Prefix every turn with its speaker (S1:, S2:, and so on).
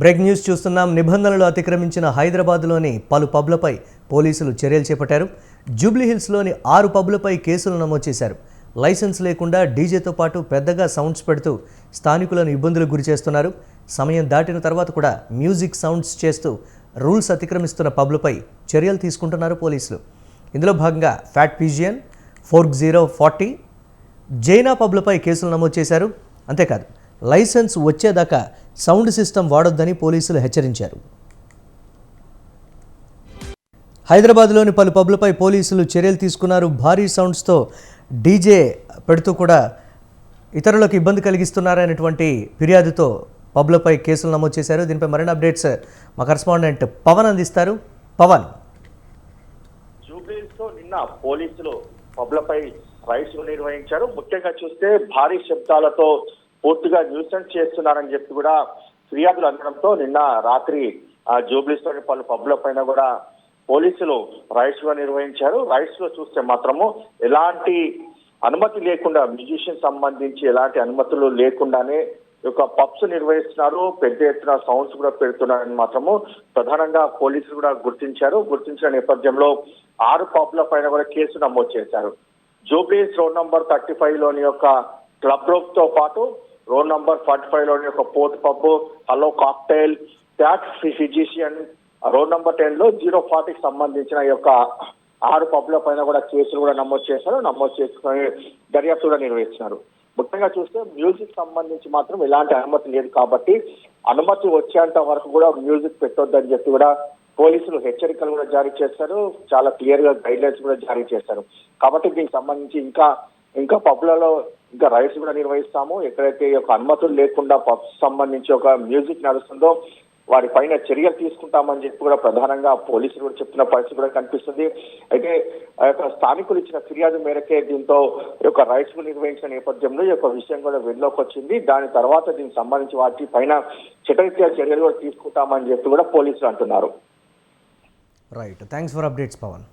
S1: Break news చూస్తున్నాం. నిబంధనలు అతిక్రమించిన హైదరాబాద్లోని పలు పబ్లపై పోలీసులు చర్యలు చేపట్టారు. జూబ్లీహిల్స్లోని 6 పబ్లపై కేసులు నమోదు చేశారు. లైసెన్స్ లేకుండా డీజేతో పాటు పెద్దగా సౌండ్స్ పెడుతూ స్థానికులను ఇబ్బందులకు గురి చేస్తున్నారు. సమయం దాటిన తర్వాత కూడా మ్యూజిక్ సౌండ్స్ చేస్తూ రూల్స్ అతిక్రమిస్తున్న పబ్లపై చర్యలు తీసుకుంటున్నారు పోలీసులు. ఇందులో భాగంగా ఫ్యాట్ పిజియన్, 4040, జైనా పబ్లపై కేసులు నమోదు చేశారు. అంతేకాదు లైసెన్స్ వచ్చేదాకా సౌండ్ సిస్టమ్ వాడొద్దని పోలీసులు హెచ్చరించారు. హైదరాబాద్లోని పలు పబ్లపై పోలీసులు చర్యలు తీసుకున్నారు. భారీ సౌండ్స్తో డీజే పెడుతూ కూడా ఇతరులకు ఇబ్బంది కలిగిస్తున్నారనేటువంటి ఫిర్యాదుతో పబ్లపై కేసులు నమోదు చేశారు. దీనిపై మరిన్ని అప్డేట్స్ మా కరెస్పాండెంట్ పవన్ అందిస్తారు. పవన్,
S2: జూబ్లీహిల్స్లో నిన్న పోలీసులు పబ్లపై రైడ్స్ నిర్వహించారు. ముఖ్యంగా చూస్తే భారీ శబ్దాలతో పూర్తిగా న్యూసెన్స్ చేస్తున్నారని చెప్పి కూడా ఫిర్యాదులు అందడంతో నిన్న రాత్రి జూబ్లీహిల్స్లోని పలు పబ్ల పైన కూడా పోలీసులు రైడ్స్ నిర్వహించారు. రైడ్స్ లో చూస్తే మాత్రము ఎలాంటి అనుమతి లేకుండా, మ్యూజిషియన్ సంబంధించి ఎలాంటి అనుమతులు లేకుండానే యొక్క పబ్స్ నిర్వహిస్తున్నారు. పెద్ద ఎత్తున సౌండ్స్ కూడా పెడుతున్నారని మాత్రము ప్రధానంగా పోలీసులు కూడా గుర్తించిన నేపథ్యంలో 6 పబ్ల పైన కూడా కేసు నమోదు చేశారు. జూబ్లీహిల్స్ రోడ్ నంబర్ 35 లోని యొక్క క్లబ్ రోక్ తో పాటు రోడ్ నంబర్ 45 లోని యొక్క port pub, hello cocktail, fat physician, road number 10 లో 040కి సంబంధించిన యొక్క 6 పబ్ల పైన కూడా కేసులు కూడా నమోదు చేశారు. నమోదు చేసుకుని దర్యాప్తు కూడా నిర్వహిస్తున్నారు. ముఖ్యంగా చూస్తే మ్యూజిక్ సంబంధించి మాత్రం ఎలాంటి అనుమతి లేదు కాబట్టి అనుమతి వచ్చేంత వరకు కూడా మ్యూజిక్ పెట్టొద్దని చెప్పి కూడా పోలీసులు హెచ్చరికలు కూడా జారీ చేశారు. చాలా క్లియర్ గా గైడ్ లైన్స్ కూడా జారీ చేశారు. కాబట్టి దీనికి సంబంధించి ఇంకా పబ్లలో ఇంకా రైడ్స్ కూడా నిర్వహిస్తాము. ఎక్కడైతే ఒక అనుమతులు లేకుండా పబ్స్ సంబంధించి ఒక మ్యూజిక్ నడుస్తుందో వారి పైన చర్యలు తీసుకుంటామని చెప్పి కూడా ప్రధానంగా పోలీసులు కూడా చెప్తున్న పరిస్థితి కూడా కనిపిస్తుంది. అయితే ఆ యొక్క స్థానికులు ఇచ్చిన ఫిర్యాదు మేరకే దీంతో యొక్క రైడ్స్ నిర్వహించిన నేపథ్యంలో ఈ యొక్క విషయం కూడా వెలుగులోకి వచ్చింది. దాని తర్వాత దీనికి సంబంధించి వాటి పైన చట్టరీత్యా చర్యలు కూడా తీసుకుంటామని చెప్పి కూడా పోలీసులు అంటున్నారు.
S1: Right, thanks for updates Pawan.